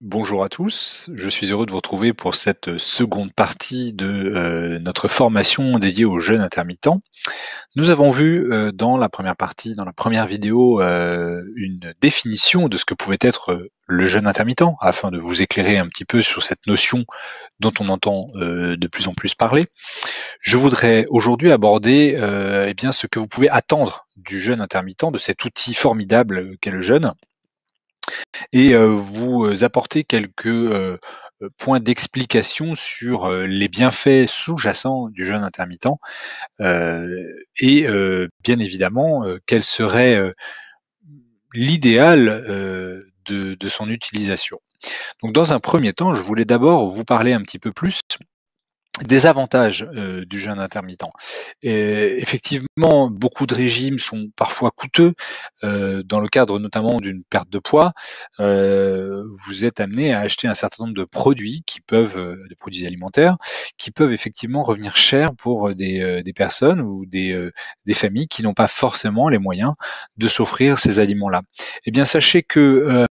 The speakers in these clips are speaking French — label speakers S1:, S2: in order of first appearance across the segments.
S1: Bonjour à tous, je suis heureux de vous retrouver pour cette seconde partie de notre formation dédiée aux jeûnes intermittents. Nous avons vu dans la première partie, dans la première vidéo, une définition de ce que pouvait être le jeûne intermittent, afin de vous éclairer un petit peu sur cette notion dont on entend de plus en plus parler. Je voudrais aujourd'hui aborder eh bien, ce que vous pouvez attendre du jeûne intermittent, de cet outil formidable qu'est le jeûne, et vous apporter quelques points d'explication sur les bienfaits sous-jacents du jeûne intermittent, et bien évidemment, quel serait l'idéal de son utilisation. Donc dans un premier temps, je voulais d'abord vous parler un petit peu plus des avantages du jeûne intermittent. Et effectivement, beaucoup de régimes sont parfois coûteux, dans le cadre notamment d'une perte de poids. Vous êtes amené à acheter un certain nombre de produits qui peuvent, des produits alimentaires, qui peuvent effectivement revenir cher pour des personnes ou des familles qui n'ont pas forcément les moyens de s'offrir ces aliments-là. Eh bien, sachez que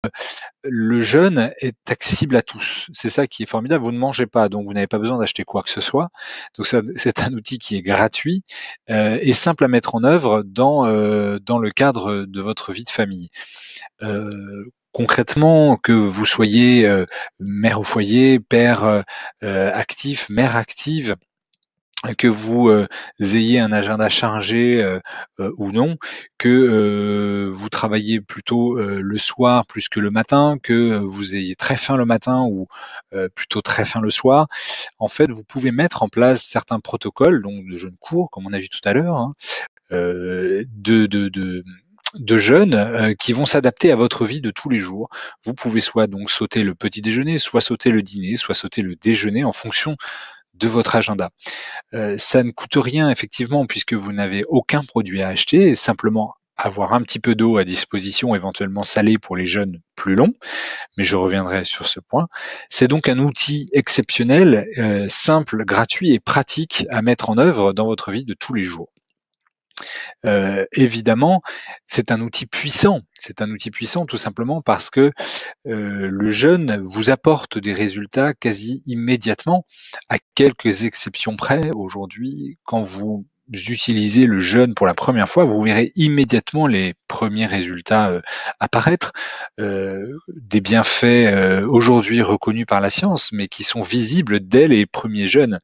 S1: le jeûne est accessible à tous. C'est ça qui est formidable. Vous ne mangez pas, donc vous n'avez pas besoin d'acheter quoi que ce soit. Donc c'est un outil qui est gratuit et simple à mettre en œuvre dans le cadre de votre vie de famille. Concrètement, que vous soyez mère au foyer, père actif, mère active, que vous ayez un agenda chargé ou non, que vous travaillez plutôt le soir plus que le matin, que vous ayez très faim le matin ou plutôt très faim le soir. En fait, vous pouvez mettre en place certains protocoles, donc de jeûne court, comme on a vu tout à l'heure, hein, de jeûne qui vont s'adapter à votre vie de tous les jours. Vous pouvez soit donc sauter le petit déjeuner, soit sauter le dîner, soit sauter le déjeuner en fonction de votre agenda. Ça ne coûte rien effectivement puisque vous n'avez aucun produit à acheter, simplement avoir un petit peu d'eau à disposition, éventuellement salée pour les jeûnes plus longs, mais je reviendrai sur ce point. C'est donc un outil exceptionnel, simple, gratuit et pratique à mettre en œuvre dans votre vie de tous les jours. Évidemment, c'est un outil puissant. C'est un outil puissant tout simplement parce que le jeûne vous apporte des résultats quasi immédiatement, à quelques exceptions près. Aujourd'hui, quand vous utilisez le jeûne pour la première fois, vous verrez immédiatement les premiers résultats apparaître, des bienfaits aujourd'hui reconnus par la science, mais qui sont visibles dès les premiers jeûnes.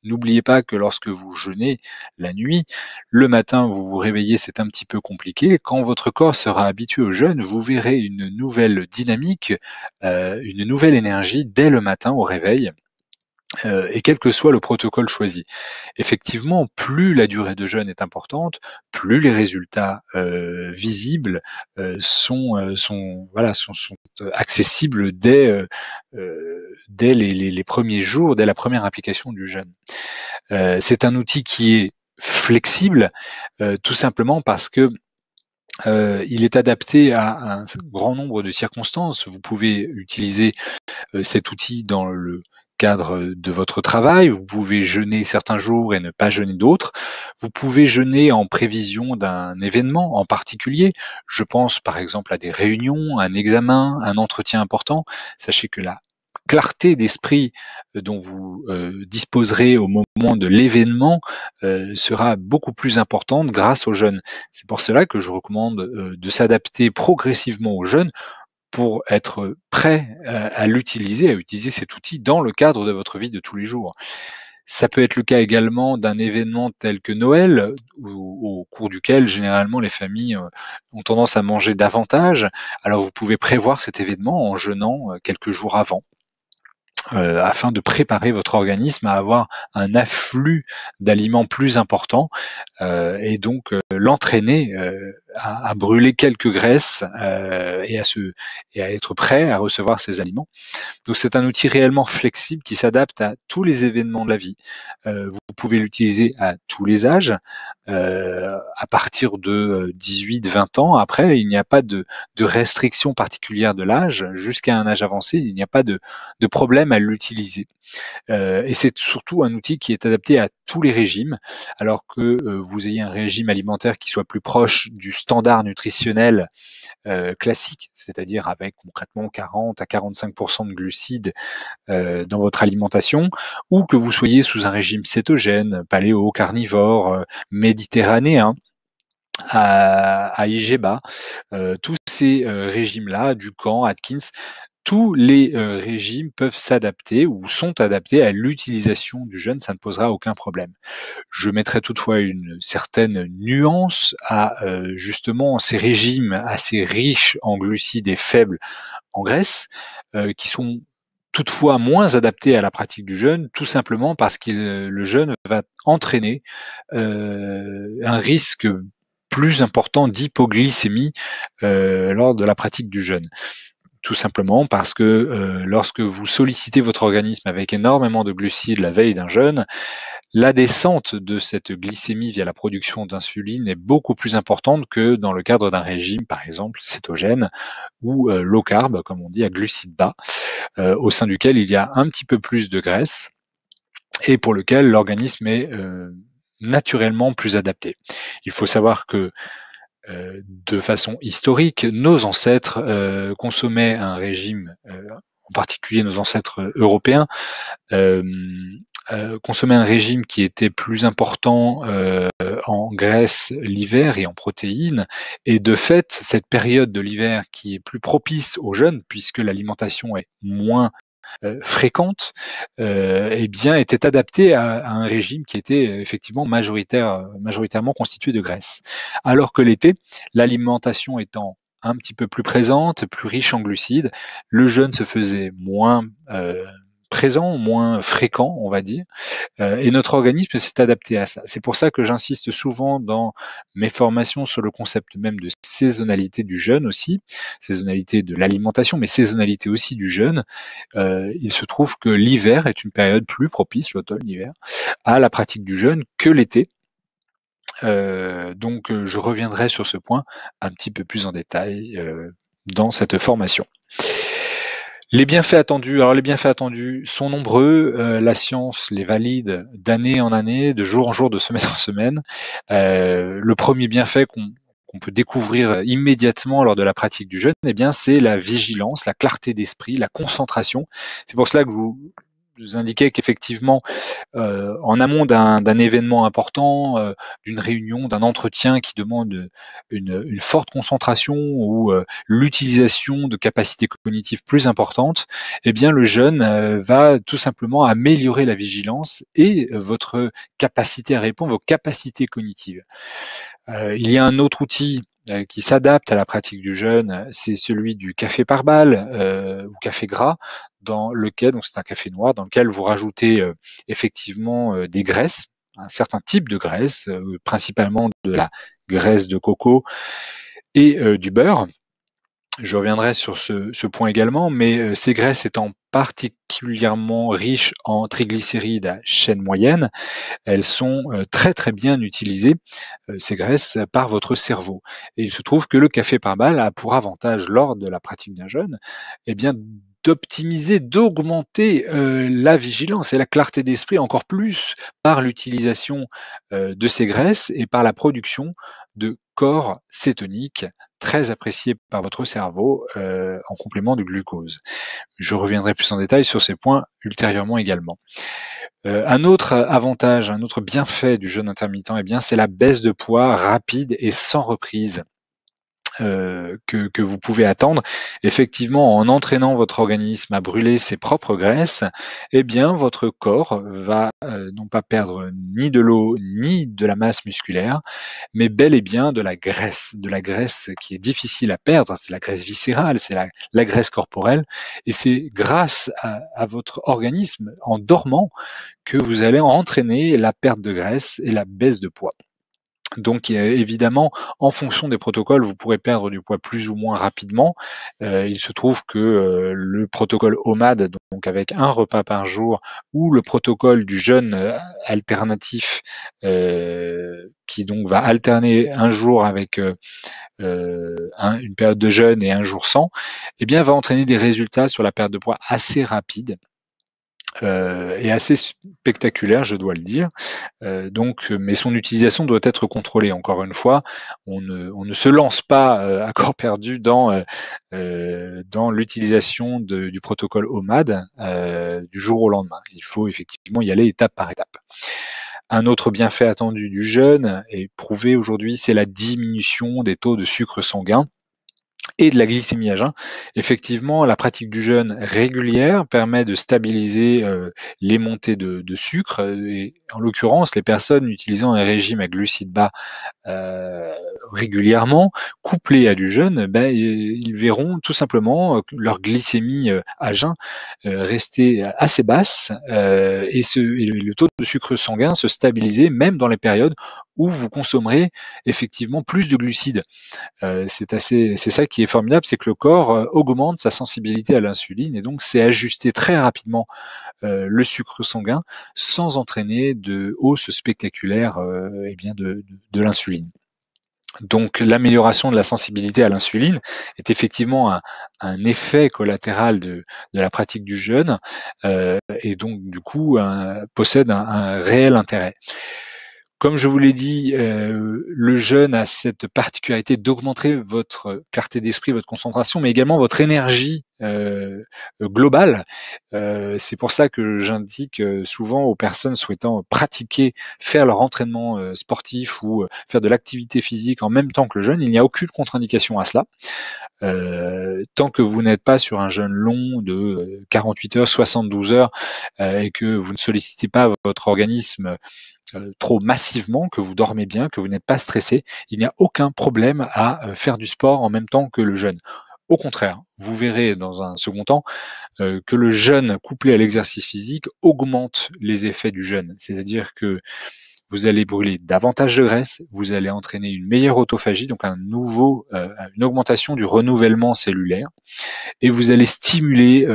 S1: N'oubliez pas que lorsque vous jeûnez la nuit, le matin vous vous réveillez, c'est un petit peu compliqué. Quand votre corps sera habitué au jeûne, vous verrez une nouvelle dynamique, une nouvelle énergie dès le matin au réveil, et quel que soit le protocole choisi. Effectivement, plus la durée de jeûne est importante, plus les résultats visibles sont accessibles dès les premiers jours, dès la première application du jeûne. C'est un outil qui est flexible, tout simplement parce que il est adapté à un grand nombre de circonstances. Vous pouvez utiliser cet outil dans le cadre de votre travail, vous pouvez jeûner certains jours et ne pas jeûner d'autres. Vous pouvez jeûner en prévision d'un événement en particulier. Je pense par exemple à des réunions, un examen, un entretien important. Sachez que la clarté d'esprit dont vous disposerez au moment de l'événement sera beaucoup plus importante grâce au jeûne. C'est pour cela que je recommande de s'adapter progressivement au jeûne pour être prêt à l'utiliser, à utiliser cet outil dans le cadre de votre vie de tous les jours. Ça peut être le cas également d'un événement tel que Noël, au cours duquel généralement les familles ont tendance à manger davantage. Alors vous pouvez prévoir cet événement en jeûnant quelques jours avant, afin de préparer votre organisme à avoir un afflux d'aliments plus important, et donc l'entraîner à brûler quelques graisses et à être prêt à recevoir ces aliments. Donc c'est un outil réellement flexible qui s'adapte à tous les événements de la vie. Vous pouvez l'utiliser à tous les âges, à partir de 18-20 ans. Après, il n'y a pas de restriction particulière de l'âge. Jusqu'à un âge avancé, il n'y a pas de problème à l'utiliser. Et c'est surtout un outil qui est adapté à tous les régimes, alors que vous ayez un régime alimentaire qui soit plus proche du standard nutritionnel classique, c'est-à-dire avec concrètement 40 à 45% de glucides dans votre alimentation, ou que vous soyez sous un régime cétogène, paléo, carnivore, méditerranéen, à IG bas, tous ces régimes-là, Dukan, Atkins, tous les régimes peuvent s'adapter ou sont adaptés à l'utilisation du jeûne, ça ne posera aucun problème. Je mettrai toutefois une certaine nuance à justement ces régimes assez riches en glucides et faibles en graisse, qui sont toutefois moins adaptés à la pratique du jeûne, tout simplement parce que le jeûne va entraîner un risque plus important d'hypoglycémie lors de la pratique du jeûne. Tout simplement parce que lorsque vous sollicitez votre organisme avec énormément de glucides la veille d'un jeûne, la descente de cette glycémie via la production d'insuline est beaucoup plus importante que dans le cadre d'un régime, par exemple, cétogène ou low carb, comme on dit, à glucides bas, au sein duquel il y a un petit peu plus de graisse et pour lequel l'organisme est naturellement plus adapté. Il faut savoir que de façon historique, nos ancêtres consommaient un régime, en particulier nos ancêtres européens, consommaient un régime qui était plus important en graisse l'hiver et en protéines. Et de fait, cette période de l'hiver qui est plus propice aux jeûnes, puisque l'alimentation est moins fréquente, eh bien, était adaptée à un régime qui était effectivement majoritairement constitué de graisse. Alors que l'été, l'alimentation étant un petit peu plus présente, plus riche en glucides, le jeûne se faisait moins présent, moins fréquent, on va dire, et notre organisme s'est adapté à ça. C'est pour ça que j'insiste souvent dans mes formations sur le concept même de saisonnalité du jeûne aussi, saisonnalité de l'alimentation, mais saisonnalité aussi du jeûne. Il se trouve que l'hiver est une période plus propice, l'automne, l'hiver, à la pratique du jeûne que l'été. Donc je reviendrai sur ce point un petit peu plus en détail dans cette formation. Les bienfaits attendus sont nombreux. La science les valide d'année en année, de jour en jour, de semaine en semaine. Le premier bienfait qu'on peut découvrir immédiatement lors de la pratique du jeûne, eh bien, c'est la vigilance, la clarté d'esprit, la concentration. C'est pour cela que je vous indiquais qu'effectivement, en amont d'un événement important, d'une réunion, d'un entretien qui demande une forte concentration ou l'utilisation de capacités cognitives plus importantes, eh bien le jeûne va tout simplement améliorer la vigilance et votre capacité à répondre, vos capacités cognitives. Il y a un autre outil qui s'adapte à la pratique du jeûne, c'est celui du café par balle ou café gras, dans lequel, donc c'est un café noir, dans lequel vous rajoutez effectivement des graisses, un certain type de graisse, principalement de la graisse de coco et du beurre. Je reviendrai sur ce point également, mais ces graisses étant particulièrement riches en triglycérides à chaîne moyenne, elles sont très très bien utilisées, ces graisses, par votre cerveau. Et il se trouve que le café par balle a pour avantage, lors de la pratique d'un jeûne, eh bien, d'optimiser, d'augmenter la vigilance et la clarté d'esprit encore plus par l'utilisation de ces graisses et par la production de corps cétoniques très appréciés par votre cerveau en complément du glucose. Je reviendrai plus en détail sur ces points ultérieurement également. Un autre avantage, un autre bienfait du jeûne intermittent, eh bien, c'est la baisse de poids rapide et sans reprise. Que vous pouvez attendre. Effectivement, en entraînant votre organisme à brûler ses propres graisses, eh bien, votre corps va non pas perdre ni de l'eau ni de la masse musculaire, mais bel et bien de la graisse qui est difficile à perdre. C'est la graisse viscérale, c'est la graisse corporelle, et c'est grâce à votre organisme en dormant que vous allez entraîner la perte de graisse et la baisse de poids. Donc évidemment, en fonction des protocoles, vous pourrez perdre du poids plus ou moins rapidement. Il se trouve que le protocole OMAD, donc avec un repas par jour, ou le protocole du jeûne alternatif, qui donc va alterner un jour avec une période de jeûne et un jour sans, eh bien va entraîner des résultats sur la perte de poids assez rapides. est assez spectaculaire, je dois le dire. Mais son utilisation doit être contrôlée. Encore une fois, on ne se lance pas à corps perdu dans l'utilisation du protocole OMAD du jour au lendemain. Il faut effectivement y aller étape par étape. Un autre bienfait attendu du jeûne et prouvé aujourd'hui, c'est la diminution des taux de sucre sanguin et de la glycémie à jeun. Effectivement, la pratique du jeûne régulière permet de stabiliser les montées de sucre et en l'occurrence, les personnes utilisant un régime à glucides bas régulièrement, couplés à du jeûne, ils verront tout simplement leur glycémie à jeun rester assez basse et le taux de sucre sanguin se stabiliser même dans les périodes où vous consommerez effectivement plus de glucides. C'est ça qui est formidable, c'est que le corps augmente sa sensibilité à l'insuline et donc c'est ajuster très rapidement le sucre sanguin sans entraîner de hausse spectaculaire de l'insuline. Donc l'amélioration de la sensibilité à l'insuline est effectivement un effet collatéral de la pratique du jeûne et donc du coup possède un réel intérêt. Comme je vous l'ai dit, le jeûne a cette particularité d'augmenter votre clarté d'esprit, votre concentration, mais également votre énergie globale. C'est pour ça que j'indique souvent aux personnes souhaitant pratiquer, faire leur entraînement sportif ou faire de l'activité physique en même temps que le jeûne, il n'y a aucune contre-indication à cela. Tant que vous n'êtes pas sur un jeûne long de 48 heures, 72 heures et que vous ne sollicitez pas votre organisme trop massivement, que vous dormez bien, que vous n'êtes pas stressé, il n'y a aucun problème à faire du sport en même temps que le jeûne. Au contraire, vous verrez dans un second temps que le jeûne couplé à l'exercice physique augmente les effets du jeûne. C'est-à-dire que vous allez brûler davantage de graisse, vous allez entraîner une meilleure autophagie, donc une augmentation du renouvellement cellulaire, et vous allez stimuler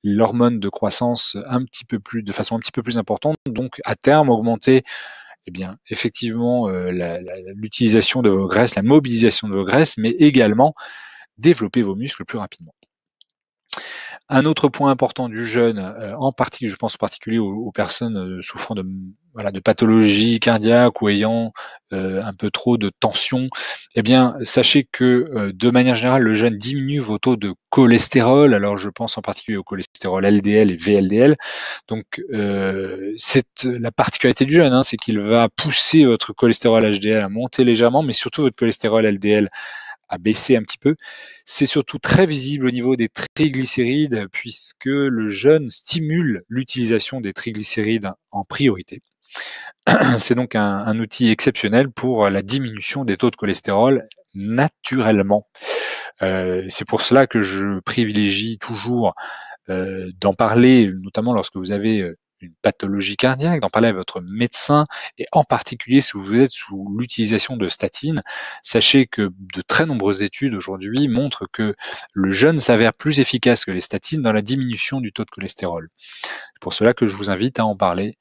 S1: l'hormone de croissance de façon un petit peu plus importante, donc à terme augmenter effectivement l'utilisation de vos graisses, la mobilisation de vos graisses, mais également développer vos muscles plus rapidement. Un autre point important du jeûne, je pense en particulier aux personnes souffrant de pathologies cardiaques ou ayant un peu trop de tension, sachez que de manière générale, le jeûne diminue vos taux de cholestérol. Alors je pense en particulier au cholestérol LDL et VLDL. Donc c'est la particularité du jeûne, c'est qu'il va pousser votre cholestérol HDL à monter légèrement, mais surtout votre cholestérol LDL à baisser un petit peu. C'est surtout très visible au niveau des triglycérides puisque le jeûne stimule l'utilisation des triglycérides en priorité. C'est donc un outil exceptionnel pour la diminution des taux de cholestérol naturellement. C'est pour cela que je privilégie toujours d'en parler, notamment lorsque vous avez une pathologie cardiaque, d'en parler à votre médecin, et en particulier si vous êtes sous l'utilisation de statines, sachez que de très nombreuses études aujourd'hui montrent que le jeûne s'avère plus efficace que les statines dans la diminution du taux de cholestérol. C'est pour cela que je vous invite à en parler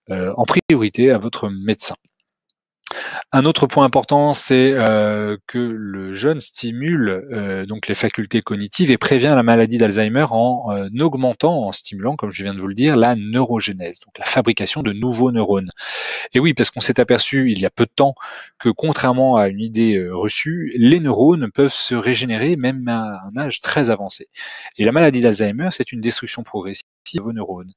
S1: en priorité à votre médecin. Un autre point important, c'est que le jeûne stimule donc les facultés cognitives et prévient la maladie d'Alzheimer en stimulant, comme je viens de vous le dire, la neurogénèse, donc la fabrication de nouveaux neurones. Et oui, parce qu'on s'est aperçu il y a peu de temps que contrairement à une idée reçue, les neurones peuvent se régénérer même à un âge très avancé. Et la maladie d'Alzheimer, c'est une destruction progressive de vos neurones.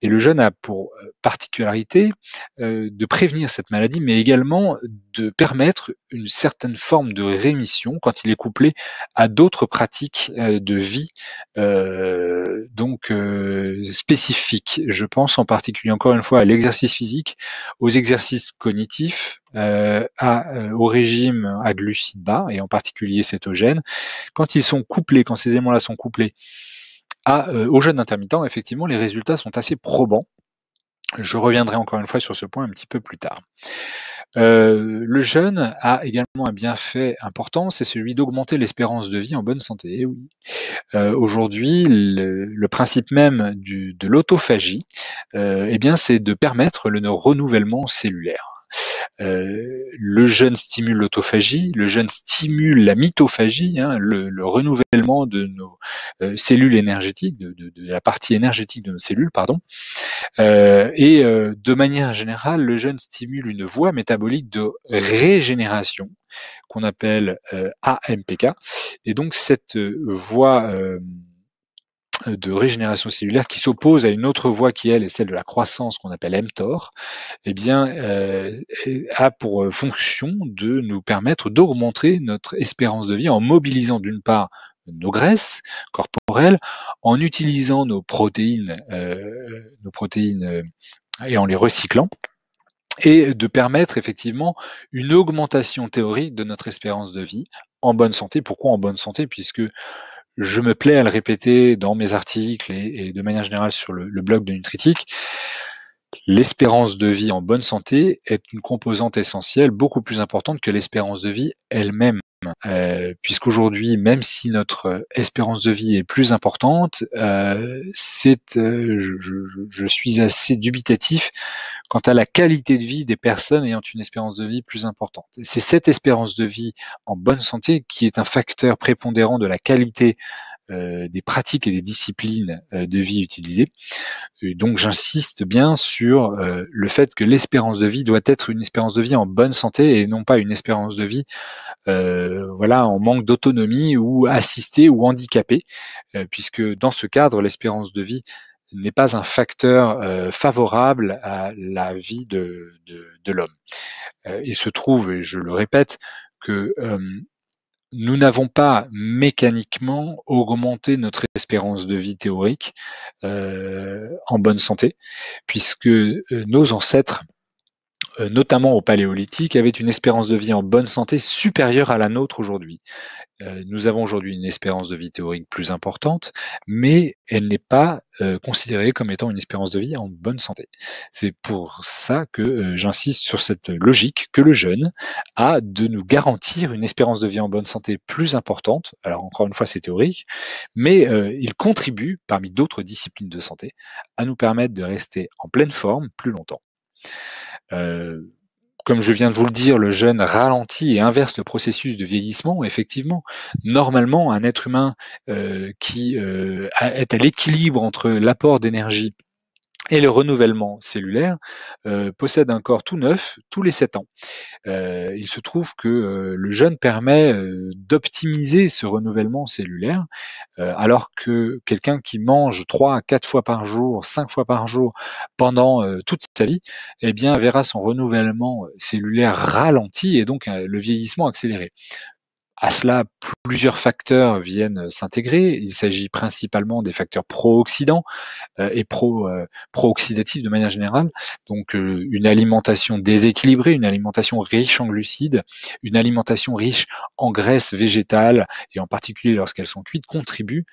S1: Et le jeûne a pour particularité de prévenir cette maladie, mais également de permettre une certaine forme de rémission quand il est couplé à d'autres pratiques de vie spécifiques. Je pense en particulier encore une fois à l'exercice physique, aux exercices cognitifs, au régime à glucides bas et en particulier cétogène. Quand ces éléments-là sont couplés au jeûne intermittent, effectivement, les résultats sont assez probants. Je reviendrai encore une fois sur ce point un petit peu plus tard. Le jeûne a également un bienfait important, c'est celui d'augmenter l'espérance de vie en bonne santé. Et oui. Aujourd'hui, le principe même de l'autophagie, c'est de permettre le renouvellement cellulaire. Le jeûne stimule l'autophagie, le jeûne stimule la mitophagie, hein, le renouvellement de nos cellules énergétiques, de la partie énergétique de nos cellules, pardon. De manière générale, le jeûne stimule une voie métabolique de régénération qu'on appelle AMPK. Et donc cette voie de régénération cellulaire qui s'oppose à une autre voie qui, elle, est celle de la croissance qu'on appelle mTOR, eh bien, a pour fonction de nous permettre d'augmenter notre espérance de vie en mobilisant d'une part nos graisses corporelles, en utilisant nos protéines et en les recyclant, et de permettre effectivement une augmentation théorique de notre espérance de vie en bonne santé. Pourquoi en bonne santé? Puisque je me plais à le répéter dans mes articles et de manière générale sur le blog de Nutritic, l'espérance de vie en bonne santé est une composante essentielle, beaucoup plus importante que l'espérance de vie elle-même. Puisqu'aujourd'hui, même si notre espérance de vie est plus importante, je suis assez dubitatif quant à la qualité de vie des personnes ayant une espérance de vie plus importante. C'est cette espérance de vie en bonne santé qui est un facteur prépondérant de la qualité des pratiques et des disciplines de vie utilisées. Et donc j'insiste bien sur le fait que l'espérance de vie doit être une espérance de vie en bonne santé et non pas une espérance de vie en manque d'autonomie ou assistée ou handicapée, puisque dans ce cadre, l'espérance de vie n'est pas un facteur favorable à la vie de l'homme. Il se trouve, et je le répète, que nous n'avons pas mécaniquement augmenté notre espérance de vie théorique en bonne santé, puisque nos ancêtres, notamment au Paléolithique, avaient une espérance de vie en bonne santé supérieure à la nôtre aujourd'hui. Nous avons aujourd'hui une espérance de vie théorique plus importante, mais elle n'est pas considérée comme étant une espérance de vie en bonne santé. C'est pour ça que j'insiste sur cette logique que le jeûne a de nous garantir une espérance de vie en bonne santé plus importante. Alors encore une fois, c'est théorique, mais il contribue, parmi d'autres disciplines de santé, à nous permettre de rester en pleine forme plus longtemps. Comme je viens de vous le dire, le jeûne ralentit et inverse le processus de vieillissement. Effectivement, normalement, un être humain qui est à l'équilibre entre l'apport d'énergie et le renouvellement cellulaire possède un corps tout neuf tous les 7 ans. Il se trouve que le jeûne permet d'optimiser ce renouvellement cellulaire, alors que quelqu'un qui mange 3 à 4 fois par jour, 5 fois par jour pendant toute sa vie, eh bien verra son renouvellement cellulaire ralenti et donc le vieillissement accéléré. À cela, plusieurs facteurs viennent s'intégrer. Il s'agit principalement des facteurs pro-oxydants et pro-oxydatifs de manière générale. Donc une alimentation déséquilibrée, une alimentation riche en glucides, une alimentation riche en graisses végétales, et en particulier lorsqu'elles sont cuites, contribue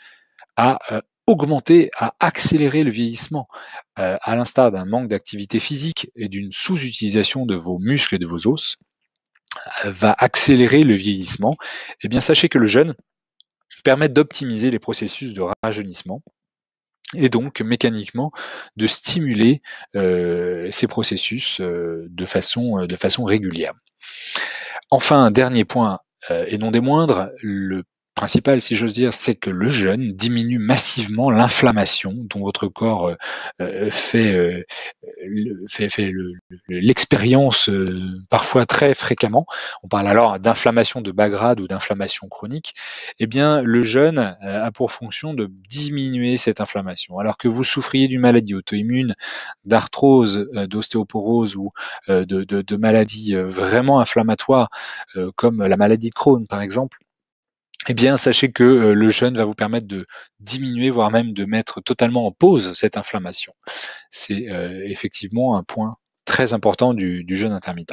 S1: à augmenter, à accélérer le vieillissement, à l'instar d'un manque d'activité physique et d'une sous-utilisation de vos muscles et de vos os, va accélérer le vieillissement. Eh bien, sachez que le jeûne permet d'optimiser les processus de rajeunissement et donc mécaniquement de stimuler ces processus de façon régulière. Enfin, un dernier point, et non des moindres, le principal, si j'ose dire, c'est que le jeûne diminue massivement l'inflammation dont votre corps fait l'expérience parfois très fréquemment. On parle alors d'inflammation de bas grade ou d'inflammation chronique. Eh bien, le jeûne a pour fonction de diminuer cette inflammation. Alors que vous souffriez d'une maladie auto-immune, d'arthrose, d'ostéoporose ou de maladies vraiment inflammatoires, comme la maladie de Crohn par exemple, eh bien, sachez que le jeûne va vous permettre de diminuer, voire même de mettre totalement en pause cette inflammation. C'est effectivement un point très important du jeûne intermittent.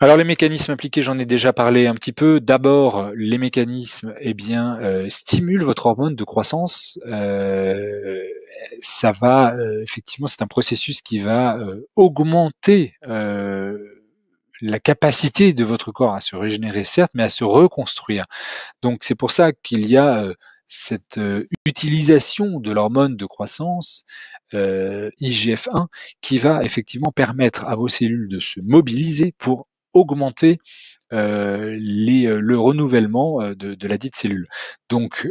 S1: Alors les mécanismes impliqués, j'en ai déjà parlé un petit peu. D'abord, les mécanismes, stimulent votre hormone de croissance. Ça va effectivement, c'est un processus qui va augmenter la capacité de votre corps à se régénérer, certes, mais à se reconstruire. Donc c'est pour ça qu'il y a cette utilisation de l'hormone de croissance IGF-1 qui va effectivement permettre à vos cellules de se mobiliser pour augmenter le renouvellement de la dite cellule. Donc,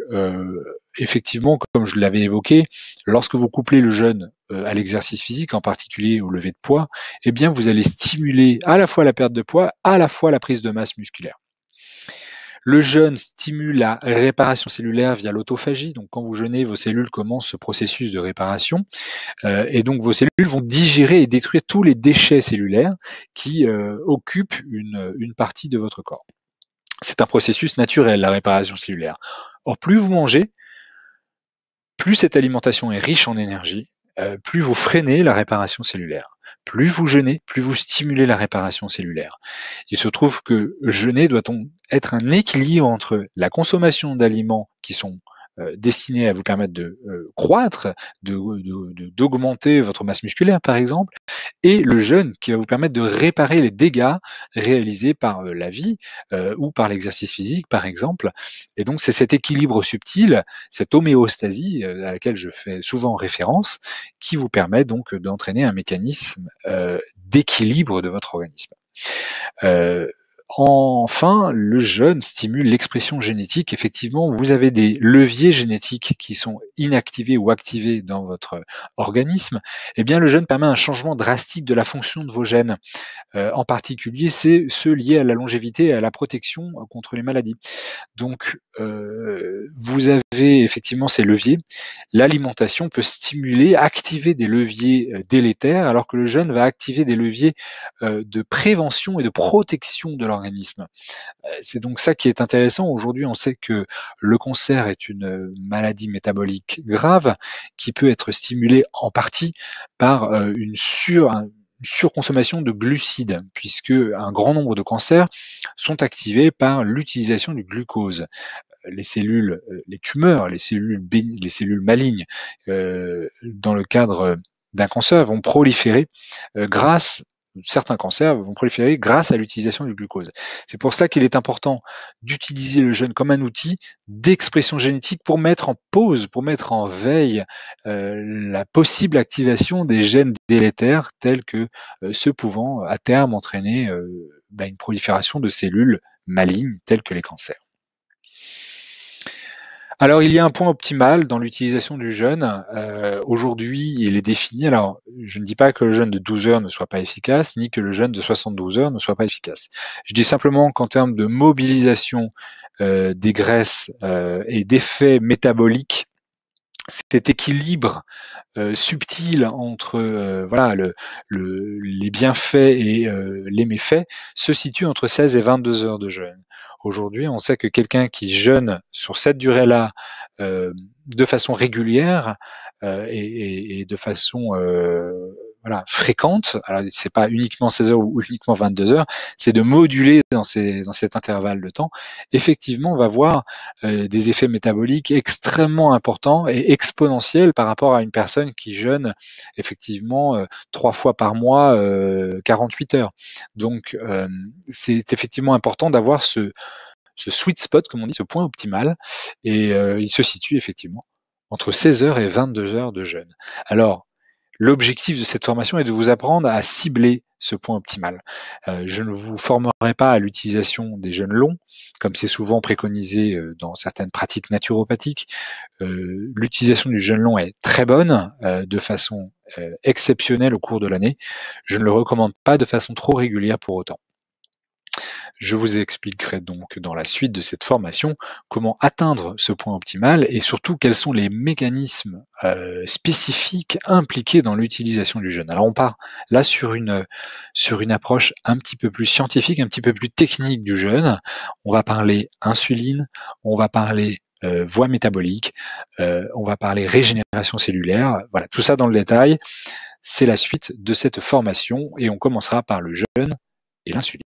S1: effectivement, comme je l'avais évoqué, lorsque vous couplez le jeûne à l'exercice physique, en particulier au lever de poids, eh bien, vous allez stimuler à la fois la perte de poids, à la fois la prise de masse musculaire. Le jeûne stimule la réparation cellulaire via l'autophagie. Donc, quand vous jeûnez, vos cellules commencent ce processus de réparation. Et donc, vos cellules vont digérer et détruire tous les déchets cellulaires qui occupent une partie de votre corps. C'est un processus naturel, la réparation cellulaire. Or, plus vous mangez, plus cette alimentation est riche en énergie, plus vous freinez la réparation cellulaire. Plus vous jeûnez, plus vous stimulez la réparation cellulaire. Il se trouve que jeûner doit être un équilibre entre la consommation d'aliments qui sont destinés à vous permettre de croître, d'augmenter votre masse musculaire par exemple, et le jeûne qui va vous permettre de réparer les dégâts réalisés par la vie ou par l'exercice physique par exemple. Et donc c'est cet équilibre subtil, cette homéostasie à laquelle je fais souvent référence, qui vous permet donc d'entraîner un mécanisme d'équilibre de votre organisme. Enfin, le jeûne stimule l'expression génétique. Effectivement, vous avez des leviers génétiques qui sont inactivés ou activés dans votre organisme. Eh bien, le jeûne permet un changement drastique de la fonction de vos gènes. En particulier, c'est ceux liés à la longévité et à la protection contre les maladies. Donc, vous avez effectivement ces leviers. L'alimentation peut stimuler, activer des leviers délétères, alors que le jeûne va activer des leviers de prévention et de protection de l'organisme. C'est donc ça qui est intéressant. Aujourd'hui, on sait que le cancer est une maladie métabolique grave qui peut être stimulée en partie par une surconsommation de glucides, puisque un grand nombre de cancers sont activés par l'utilisation du glucose. Les cellules, les tumeurs, les cellules malignes, dans le cadre d'un cancer, vont proliférer certains cancers vont proliférer grâce à l'utilisation du glucose. C'est pour ça qu'il est important d'utiliser le jeûne comme un outil d'expression génétique pour mettre en pause, pour mettre en veille la possible activation des gènes délétères tels que ceux pouvant à terme entraîner une prolifération de cellules malignes telles que les cancers. Alors, il y a un point optimal dans l'utilisation du jeûne. Aujourd'hui, il est défini. Alors, je ne dis pas que le jeûne de 12 heures ne soit pas efficace, ni que le jeûne de 72 heures ne soit pas efficace. Je dis simplement qu'en termes de mobilisation des graisses et d'effets métaboliques, cet équilibre subtil entre les bienfaits et les méfaits se situe entre 16 et 22 heures de jeûne. Aujourd'hui, on sait que quelqu'un qui jeûne sur cette durée-là de façon régulière et de façon fréquente, alors c'est pas uniquement 16 heures ou uniquement 22 heures, c'est de moduler dans cet intervalle de temps, effectivement on va voir des effets métaboliques extrêmement importants et exponentiels par rapport à une personne qui jeûne effectivement 3 fois par mois 48 heures. Donc c'est effectivement important d'avoir ce sweet spot, comme on dit, ce point optimal, et il se situe effectivement entre 16 heures et 22 heures de jeûne. Alors, l'objectif de cette formation est de vous apprendre à cibler ce point optimal. Je ne vous formerai pas à l'utilisation des jeûnes longs, comme c'est souvent préconisé dans certaines pratiques naturopathiques. L'utilisation du jeûne long est très bonne, de façon exceptionnelle au cours de l'année. Je ne le recommande pas de façon trop régulière pour autant. Je vous expliquerai donc dans la suite de cette formation comment atteindre ce point optimal et surtout quels sont les mécanismes spécifiques impliqués dans l'utilisation du jeûne. Alors on part là sur une approche un petit peu plus scientifique, un petit peu plus technique du jeûne. On va parler insuline, on va parler voie métabolique, on va parler régénération cellulaire. Voilà, tout ça dans le détail. C'est la suite de cette formation et on commencera par le jeûne et l'insuline.